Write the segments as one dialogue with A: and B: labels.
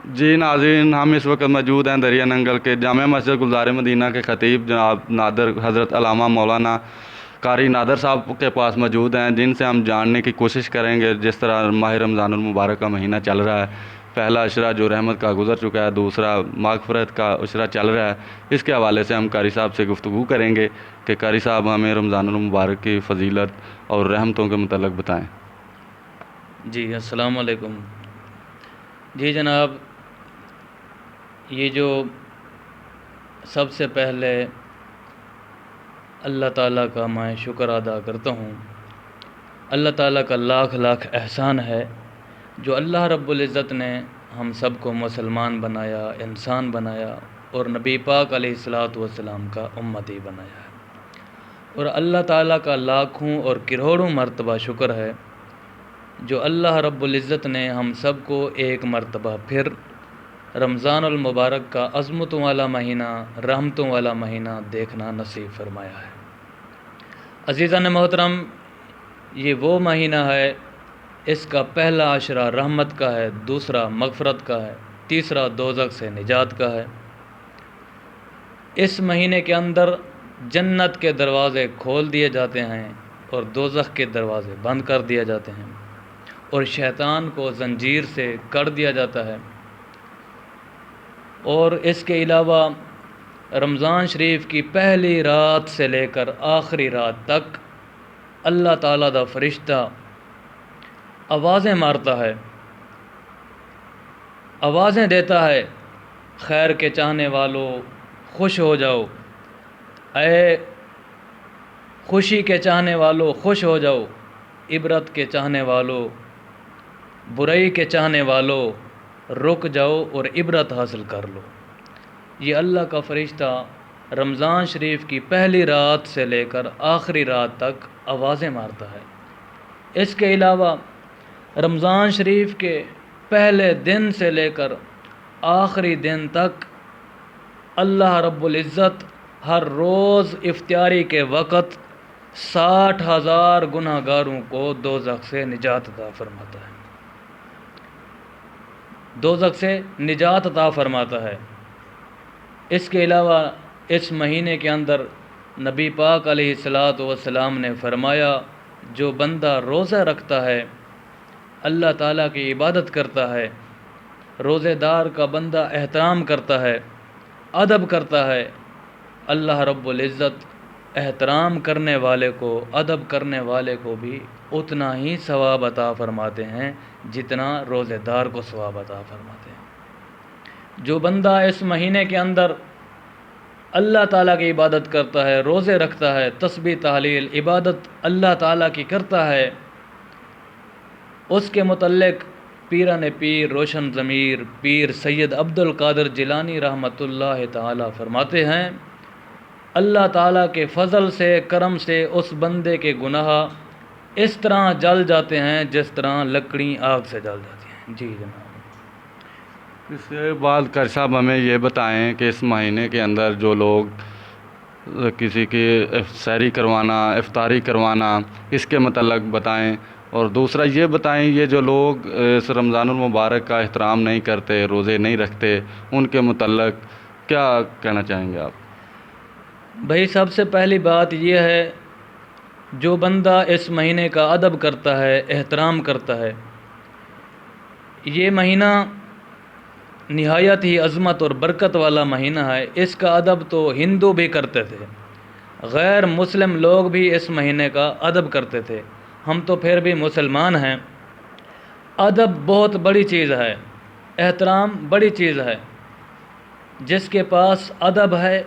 A: जी नाज़रीन, हम इस वक्त मौजूद हैं दरिया नंगल के जामे मस्जिद गुलज़ार मदीना के ख़तीब जनाब नादर हज़रत अल्लामा मौलाना कारी नादर साहब के पास मौजूद हैं, जिनसे हम जानने की कोशिश करेंगे जिस तरह माह रमज़ानुल मुबारक का महीना चल रहा है। पहला अशरा जो रहमत का गुज़र चुका है, दूसरा माग़फ़िरत का अशरा चल रहा है। इसके हवाले से हम कारी साहब से गुफ्तगू करेंगे कि कारी साहब हमें रमज़ानुल मुबारक की फ़जीलत और रहमतों के मुतल्लिक़ बताएँ।
B: जी अस्सलाम वालेकुम। जी जनाब, ये जो सबसे पहले अल्लाह ताला का मैं शुक्र अदा करता हूँ। अल्लाह ताला का लाख लाख एहसान है जो अल्लाह रब्बुल इज़्ज़त ने हम सबको मुसलमान बनाया, इंसान बनाया और नबी पाक अलैहिस्सलातु वस्सलाम का उम्मती बनाया है। और अल्लाह ताला का लाखों और करोड़ों मर्तबा शुक्र है जो अल्लाह रब्बुल इज़्ज़त ने हम सबको एक मर्तबा फिर रमज़ानुल मुबारक का अज़मतों वाला महीना, रहमतों वाला महीना देखना नसीब फरमाया है। अज़ीज़ान मोहतरम, ये वो महीना है, इसका पहला अशरा रहमत का है, दूसरा मग़फ़िरत का है, तीसरा दोज़ख से निजात का है। इस महीने के अंदर जन्नत के दरवाज़े खोल दिए जाते हैं और दोज़ख के दरवाज़े बंद कर दिए जाते हैं और शैतान को ज़ंजीर से कर दिया जाता है। और इसके अलावा रमज़ान शरीफ की पहली रात से लेकर आखिरी रात तक अल्लाह ताला दा फरिश्ता आवाज़ें मारता है, आवाज़ें देता है, खैर के चाहने वालों खुश हो जाओ, ऐ खुशी के चाहने वालों खुश हो जाओ, इबरत के चाहने वालों, बुराई के चाहने वालों रुक जाओ और इबरत हासिल कर लो। ये अल्लाह का फ़रिश्ता रमज़ान शरीफ की पहली रात से लेकर आखिरी रात तक आवाज़ें मारता है। इसके अलावा रमज़ान शरीफ के पहले दिन से लेकर आखिरी दिन तक अल्लाह रब्बुल इज़्ज़त हर रोज़ इफ्तारी के वक़्त 60,000 गुनहगारों को दोज़ख से निजात अता फरमाता है, दोज़ख से निजात अता फरमाता है। इसके अलावा इस महीने के अंदर नबी पाक अलैहिस्सलातु वस्सलाम ने फरमाया, जो बंदा रोज़ा रखता है, अल्लाह ताला की इबादत करता है, रोज़ेदार का बंदा एहतराम करता है, अदब करता है, अल्लाह रब्बुल इज़्ज़त एहतराम करने वाले को, अदब करने वाले को भी उतना ही सवाब अता फरमाते हैं जितना रोज़ेदार को सवाब अता फरमाते हैं। जो बंदा इस महीने के अंदर अल्लाह ताला की इबादत करता है, रोज़े रखता है, तस्बीह तहलील इबादत अल्लाह ताला की करता है, उसके मुतल्लिक़ पीरान पीर रोशन ज़मीर पीर सैयद अब्दुल कादिर जिलानी रहमतुल्लाह ताला फरमाते हैं, अल्लाह ताला के फ़ज़ल से, करम से उस बंदे के गुनाह इस तरह जल जाते हैं जिस तरह लकड़ी आग से जल जाती हैं। जी जनाब।
A: इसके बाद कारी साहब हमें ये बताएं कि इस महीने के अंदर जो लोग किसी की सहरी करवाना, इफ्तारी करवाना, इसके मतलब बताएं। और दूसरा ये बताएं, ये जो लोग इस रमज़ानुल मुबारक का एहतराम नहीं करते, रोज़े नहीं रखते, उनके मतलब क्या कहना चाहेंगे आप?
B: भाई सबसे पहली बात यह है, जो बंदा इस महीने का अदब करता है, एहतराम करता है, ये महीना निहायत ही अज़मत और बरकत वाला महीना है। इसका अदब तो हिंदू भी करते थे, गैर मुस्लिम लोग भी इस महीने का अदब करते थे, हम तो फिर भी मुसलमान हैं। अदब बहुत बड़ी चीज़ है, एहतराम बड़ी चीज़ है। जिसके पास अदब है,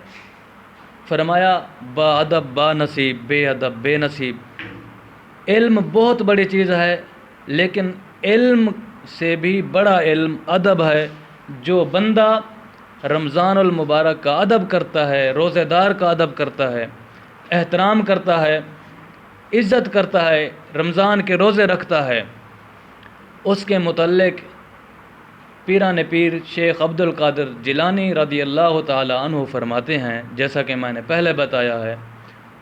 B: फरमाया बाअदब बानसीब, बेअदब बेनसीब। इल्म बहुत बड़ी चीज़ है, लेकिन इल्म से भी बड़ा इल्म अदब है। जो बंदा रमज़ानुल मुबारक का अदब करता है, रोज़ेदार का अदब करता है, एहतराम करता है, इज़्ज़त करता है, रमज़ान के रोज़े रखता है, उसके मुतल्लिक़ पीरान पीर शेख अब्दुल कादिर जिलानी रदी अल्लाह ताला अन्हु फरमाते हैं, जैसा कि मैंने पहले बताया है,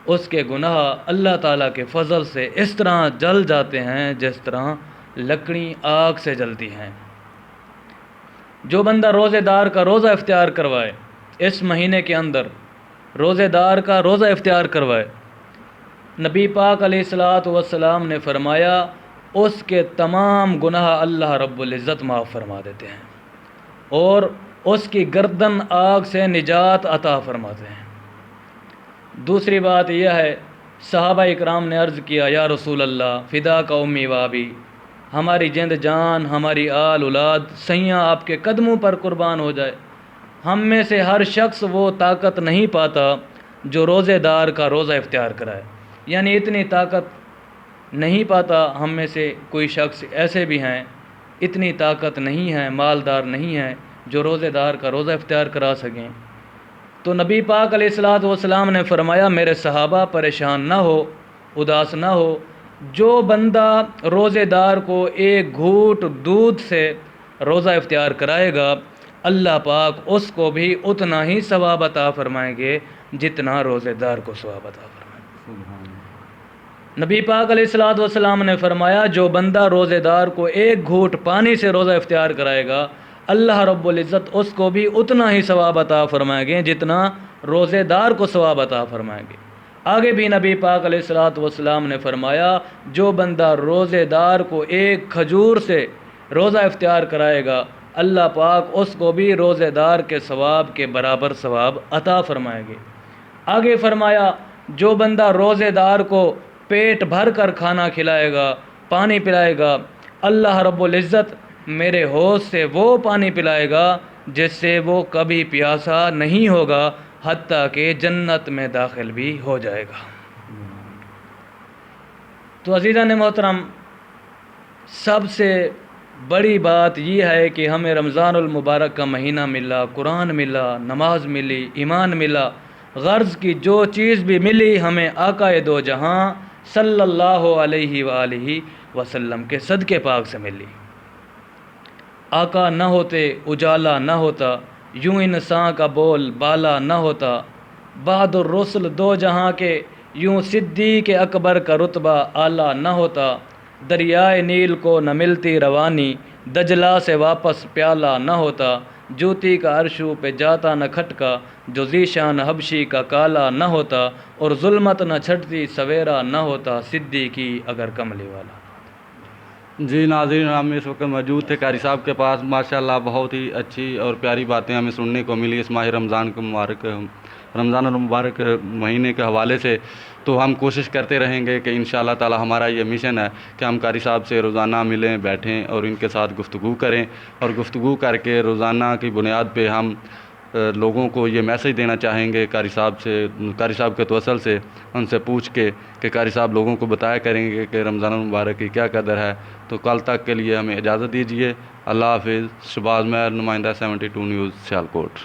B: उसके गुनाह अल्लाह ताला के फ़ज़ल से इस तरह जल जाते हैं जिस तरह लकड़ी आग से जलती हैं। جو بندہ روزے دار کا روزہ اختیار کروائے اس مہینے کے اندر، روزے دار کا روزہ اختیار کروائے، نبی پاک علیہ الصلاۃ والسلام نے فرمایا اس کے تمام گناہ اللہ رب العزت معاف فرما دیتے ہیں اور اس کی گردن آگ سے نجات عطا فرماتے ہیں۔ دوسری بات یہ ہے، صحابہ اکرام نے عرض کیا یا رسول اللہ فدا کا امی و ابی، ہماری جند جان، ہماری آل اولاد سیاں آپ کے قدموں پر قربان ہو جائے۔ ہم میں سے ہر شخص وہ طاقت نہیں پاتا جو روزے دار کا روزہ اختیار کرائے، یعنی اتنی طاقت نہیں پاتا ہم میں سے کوئی شخص ایسے بھی ہیں اتنی طاقت نہیں ہے، مالدار نہیں ہے جو روزے دار کا روزہ اختیار کرا سکیں۔ تو نبی پاک علیہ الصلاۃ والسلام نے فرمایا میرے صحابہ پریشان نہ ہو، اداس نہ ہو، جو بندہ روزے دار کو ایک گھونٹ دودھ سے روزہ اختیار کرائے گا اللہ پاک اس کو بھی اتنا ہی ثواب عطا فرمائیں گے جتنا روزے دار کو ثواب عطا فرمائیں۔ نبی پاک علیہ الصلاۃ والسلام نے فرمایا جو بندہ روزے دار کو ایک گھونٹ پانی سے روزہ اختیار کرائے گا اللہ رب العزت اس کو بھی اتنا ہی ثواب عطا فرمائیں گے جتنا روزے دار کو ثواب عطا فرمائیں گے۔ آگے بھی نبی پاک علیہ الصلاۃ والسلام نے فرمایا جو بندہ روزے دار کو ایک کھجور سے روزہ اختیار کرائے گا اللہ پاک اس کو بھی روزے دار کے ثواب کے برابر ثواب عطا فرمائیں گے۔ آگے فرمایا جو بندہ روزے دار کو پیٹ بھر کر کھانا کھلائے گا، پانی پلائے گا، اللہ رب العزت میرے حوض سے وہ پانی پلائے گا جس سے وہ کبھی پیاسا نہیں ہوگا حتیٰ کہ جنت میں داخل بھی ہو جائے گا۔ تو عزیزان محترم، سب سے بڑی بات یہ ہے کہ ہمیں رمضان المبارک کا مہینہ ملا، قرآن ملا، نماز ملی، ایمان ملا، غرض کی جو چیز بھی ملی ہمیں آقا دو جہاں صلی اللہ علیہ وآلہ وسلم کے صدقے پاک سے ملی۔ آقا نہ ہوتے اجالا نہ ہوتا، یوں انسان کا بول بالا نہ ہوتا، بعد الرسل دو جہاں کے یوں صدیق اکبر کا رتبہ اعلیٰ نہ ہوتا، دریائے نیل کو نہ ملتی روانی، دجلہ سے واپس پیالہ نہ ہوتا، جوتی کا عرشوں پہ جاتا نہ کھٹکا، جو ذیشان حبشی کا کالا نہ ہوتا، اور ظلمت نہ چھٹتی سویرا نہ ہوتا، صدیقی اگر کملی والا۔
A: جی ناظرین، ہم اس وقت موجود تھے قاری صاحب کے پاس، ماشاءاللہ بہت ہی اچھی اور پیاری باتیں ہمیں سننے کو ملی اس ماہ رمضان المبارک مہینے کے حوالے سے۔ تو ہم کوشش کرتے رہیں گے کہ انشاءاللہ تعالی ہمارا یہ مشن ہے کہ ہم قاری صاحب سے روزانہ ملیں، بیٹھیں اور ان کے ساتھ گفتگو کریں، اور گفتگو کر کے روزانہ کی بنیاد پہ ہم لوگوں کو یہ میسج دینا چاہیں گے قاری صاحب کے توسل سے ان سے پوچھ کے کہ قاری صاحب لوگوں کو بتایا کریں گے کہ رمضان المبارک کی کیا قدر ہے۔ تو کل تک کے لیے ہمیں اجازت دیجیے، اللہ حافظ۔ شہباز مہر، نمائندہ 72 نیوز، سیالکوٹ۔